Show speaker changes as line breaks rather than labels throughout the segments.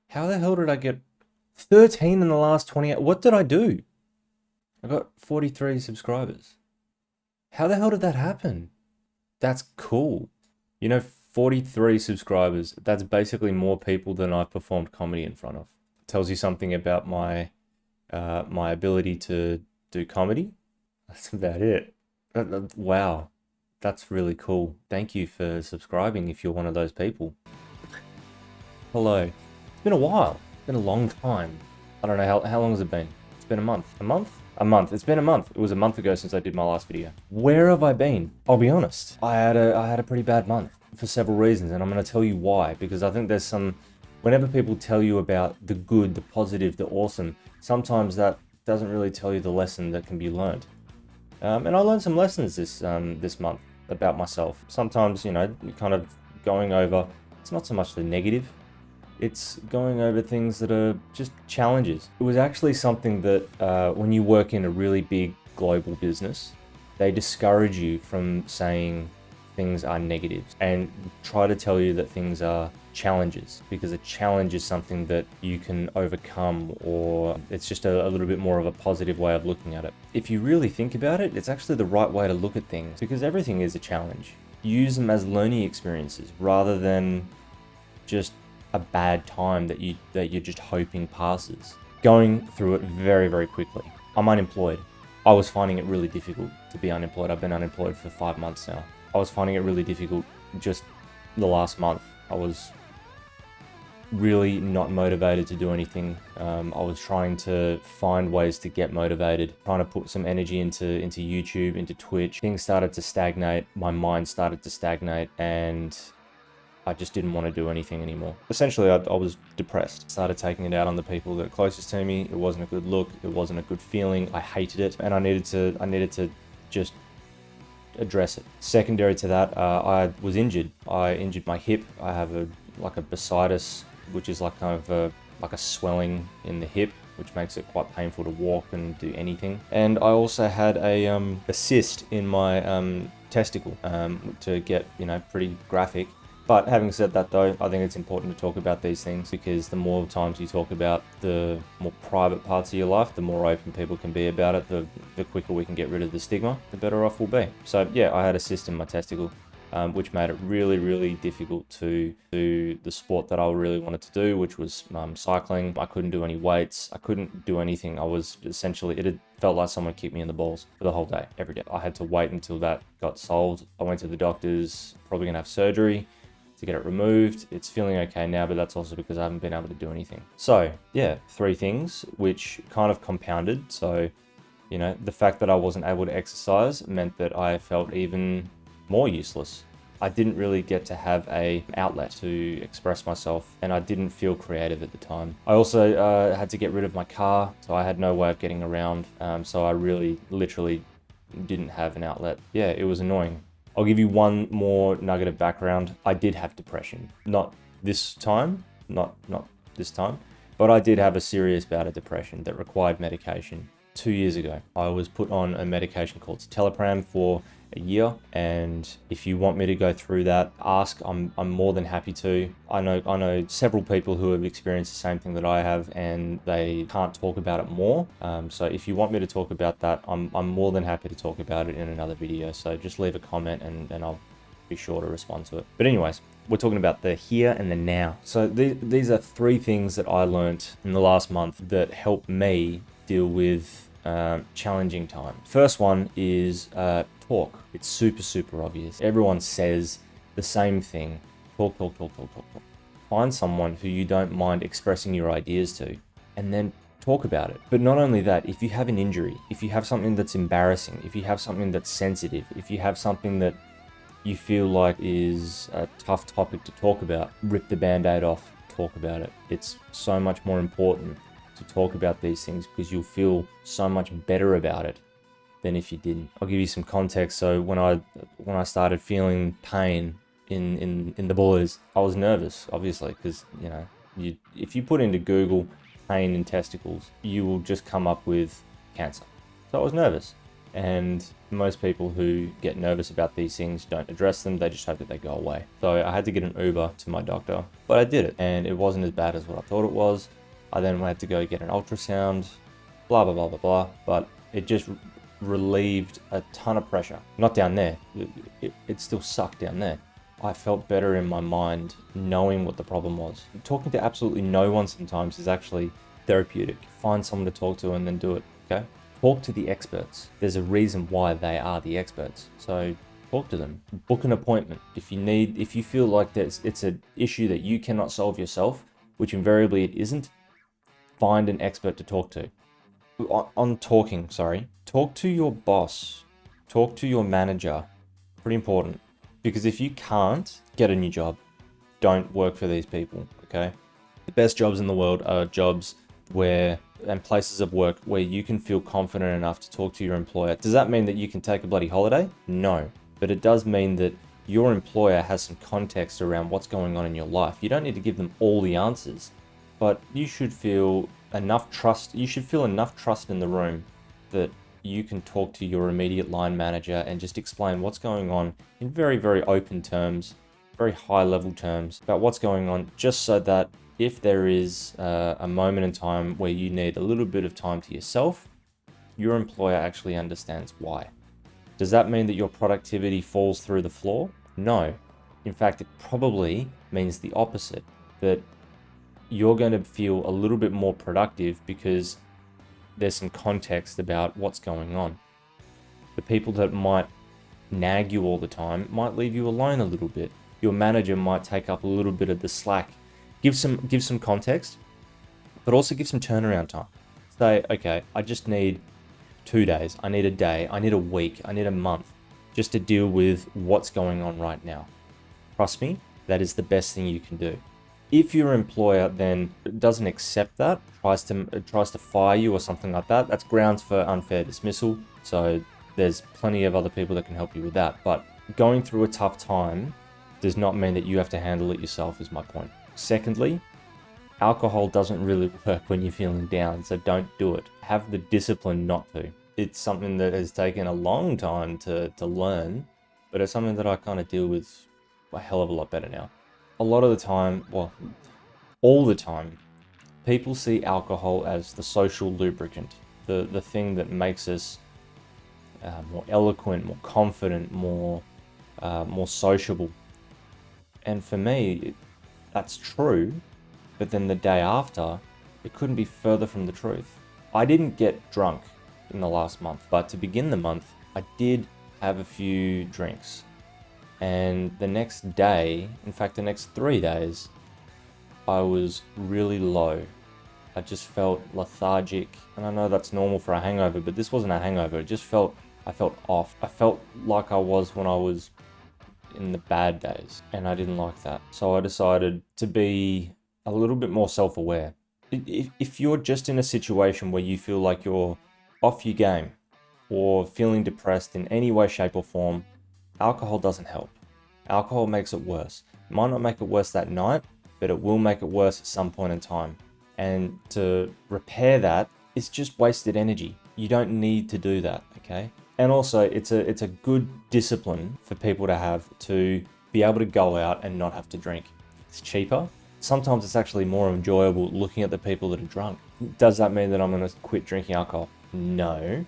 How the hell did I get 13 in the last 28? What did I do? I got 43 subscribers. How the hell did that happen? That's cool. 43 subscribers. That's basically more people than I've performed comedy in front of. Tells you something about my ability to do comedy. That's about it. Wow. That's really cool. Thank you for subscribing if you're one of those people. Hello. It's been a while. It's been a long time. I don't know how long has it been? It's been a month. A month? A month. It's been a month. It was a month ago since I did my last video. Where have I been? I'll be honest. I had a pretty bad month for several reasons, and I'm going to tell you why, because I think there's some, whenever people tell you about the good, the positive, the awesome, sometimes that doesn't really tell you the lesson that can be learned. And I learned some lessons this month about myself. Sometimes, kind of going over, it's not so much the negative, it's going over things that are just challenges. It was actually something that when you work in a really big global business, they discourage you from saying things are negatives and try to tell you that things are challenges, because a challenge is something that you can overcome, or it's just a little bit more of a positive way of looking at it. If you really think about it, it's actually the right way to look at things, because everything is a challenge. Use them as learning experiences rather than just a bad time that you're just hoping passes. Going through it very, very quickly. I'm unemployed. I was finding it really difficult to be unemployed. I've been unemployed for 5 months now. I was finding it really difficult just the last month. I was really not motivated to do anything. I was trying to find ways to get motivated, trying to put some energy into YouTube, into Twitch. Things started to stagnate. My mind started to stagnate, and I just didn't want to do anything anymore. Essentially, I was depressed. Started taking it out on the people that are closest to me. It wasn't a good look. It wasn't a good feeling. I hated it, and I needed to just address it. Secondary to that, I was injured. I injured my hip. I have a bursitis, which is like kind of a swelling in the hip, which makes it quite painful to walk and do anything. And I also had a cyst in my testicle, to get pretty graphic. But having said that though, I think it's important to talk about these things, because the more times you talk about the more private parts of your life, the more open people can be about it, the quicker we can get rid of the stigma, the better off we'll be. So yeah, I had a cyst in my testicle, which made it really, really difficult to do the sport that I really wanted to do, which was cycling. I couldn't do any weights. I couldn't do anything. I was essentially, it had felt like someone kicked me in the balls for the whole day, every day. I had to wait until that got solved. I went to the doctors, probably gonna have surgery to get it removed. It's feeling okay now, but that's also because I haven't been able to do anything. So yeah, 3 things which kind of compounded. So, the fact that I wasn't able to exercise meant that I felt even more useless. I didn't really get to have an outlet to express myself, and I didn't feel creative at the time. I also had to get rid of my car, so I had no way of getting around. So I really, literally didn't have an outlet. Yeah, it was annoying. I'll give you one more nugget of background. I did have depression. Not this time, not this time, but I did have a serious bout of depression that required medication. 2 years ago, I was put on a medication called citalopram for a year, and if you want me to go through that, ask. I'm more than happy to. I know several people who have experienced the same thing that I have, and they can't talk about it more. So if you want me to talk about that, I'm more than happy to talk about it in another video. So just leave a comment and I'll be sure to respond to it. But anyways, we're talking about the here and the now. So these are 3 things that I learned in the last month that helped me deal with challenging times. First one is talk. It's super, super obvious. Everyone says the same thing. Talk. Find someone who you don't mind expressing your ideas to, and then talk about it. But not only that, if you have an injury, if you have something that's embarrassing, if you have something that's sensitive, if you have something that you feel like is a tough topic to talk about, rip the band-aid off, talk about it. It's so much more important to talk about these things, because you'll feel so much better about it than if you didn't. I'll give you some context. So when I started feeling pain in the boys, I was nervous, obviously, because if you put into Google pain in testicles, you will just come up with cancer. So I was nervous, And most people who get nervous about these things don't address them. They just hope that they go away. So I had to get an Uber to my doctor, but I did it, and it wasn't as bad as what I thought it was. I then had to go get an ultrasound, blah, blah, blah, blah, blah. But it just relieved a ton of pressure. Not down there. It still sucked down there. I felt better in my mind knowing what the problem was. Talking to absolutely no one sometimes is actually therapeutic. Find someone to talk to and then do it, okay? Talk to the experts. There's a reason why they are the experts. So talk to them. Book an appointment. If you feel like it's an issue that you cannot solve yourself, which invariably it isn't, find an expert to talk to. Talk to your boss. Talk to your manager. Pretty important. Because if you can't get a new job, don't work for these people, okay? The best jobs in the world are jobs and places of work where you can feel confident enough to talk to your employer. Does that mean that you can take a bloody holiday? No. But it does mean that your employer has some context around what's going on in your life. You don't need to give them all the answers, but you should feel enough trust. You should feel enough trust in the room that you can talk to your immediate line manager and just explain what's going on in very, very open terms, very high level terms about what's going on, just so that if there is a moment in time where you need a little bit of time to yourself, your employer actually understands why. Does that mean that your productivity falls through the floor? No. In fact, it probably means the opposite, that you're going to feel a little bit more productive because there's some context about what's going on. The people that might nag you all the time might leave you alone a little bit. Your manager might take up a little bit of the slack. Give some context, but also give some turnaround time. Say, okay, I just need 2 days. I need a day. I need a week. I need a month just to deal with what's going on right now. Trust me, that is the best thing you can do. If your employer then doesn't accept that, tries to fire you or something like that, that's grounds for unfair dismissal. So there's plenty of other people that can help you with that. But going through a tough time does not mean that you have to handle it yourself, is my point. Secondly, alcohol doesn't really work when you're feeling down, so don't do it. Have the discipline not to. It's something that has taken a long time to learn, but it's something that I kind of deal with a hell of a lot better now. A lot of the time, well, all the time, people see alcohol as the social lubricant, the thing that makes us more eloquent, more confident, more sociable. And for me, that's true, but then the day after, it couldn't be further from the truth. I didn't get drunk in the last month, but to begin the month, I did have a few drinks. And the next day, in fact, the next 3 days, I was really low. I just felt lethargic. And I know that's normal for a hangover, but this wasn't a hangover. I felt off. I felt like I was when I was in the bad days, and I didn't like that. So I decided to be a little bit more self-aware. If you're just in a situation where you feel like you're off your game or feeling depressed in any way, shape or form, alcohol doesn't help. Alcohol makes it worse. It might not make it worse that night, but it will make it worse at some point in time. And to repair that is just wasted energy. You don't need to do that, okay? And also, it's a good discipline for people to have, to be able to go out and not have to drink. It's cheaper. Sometimes it's actually more enjoyable looking at the people that are drunk. Does that mean that I'm going to quit drinking alcohol? No.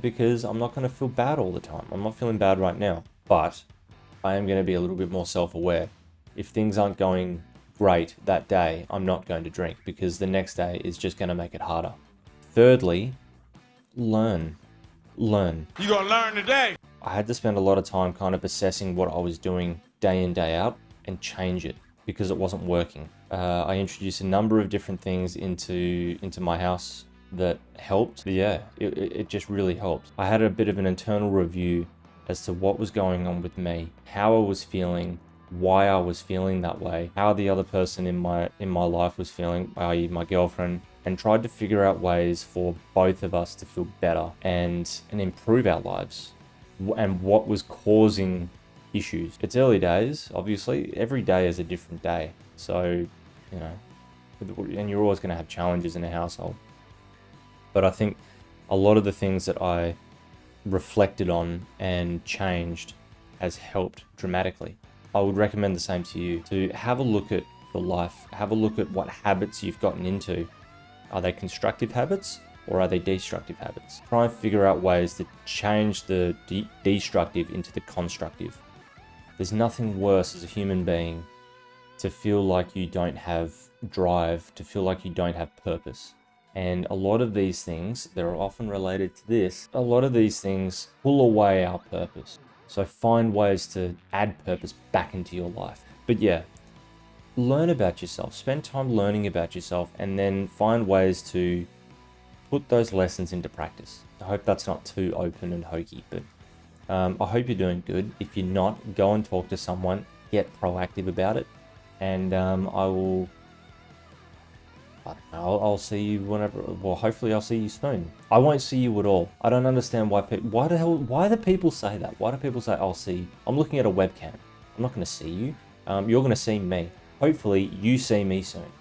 Because I'm not going to feel bad all the time. I'm not feeling bad right now, but I am going to be a little bit more self-aware. If things aren't going great that day, I'm not going to drink, because the next day is just going to make it harder. Thirdly, learn. You gonna learn today? I had to spend a lot of time kind of assessing what I was doing day in, day out, and change it because it wasn't working. I introduced a number of different things into my house that helped. Yeah, it just really helped. I had a bit of an internal review as to what was going on with me, how I was feeling, why I was feeling that way, how the other person in my life was feeling, i.e. my girlfriend, and tried to figure out ways for both of us to feel better and improve our lives, and what was causing issues. It's early days, obviously. Every day is a different day. So, you know, and you're always going to have challenges in a household. But I think a lot of the things that I reflected on and changed has helped dramatically. I would recommend the same to you, to have a look at your life, have a look at what habits you've gotten into. Are they constructive habits or are they destructive habits? Try and figure out ways to change the destructive into the constructive. There's nothing worse as a human being to feel like you don't have drive, to feel like you don't have purpose. And a lot of these things, they're often related to this, a lot of these things pull away our purpose. So find ways to add purpose back into your life. But yeah, learn about yourself, spend time learning about yourself, and then find ways to put those lessons into practice. I hope that's not too open and hokey, but I hope you're doing good. If you're not, go and talk to someone, get proactive about it, and I'll see you whenever. Well, hopefully I'll see you soon. I won't see you at all. I don't understand why why do people say that? Why do people say I'll see you? I'm looking at a webcam. I'm not going to see you. You're going to see me. Hopefully you see me soon.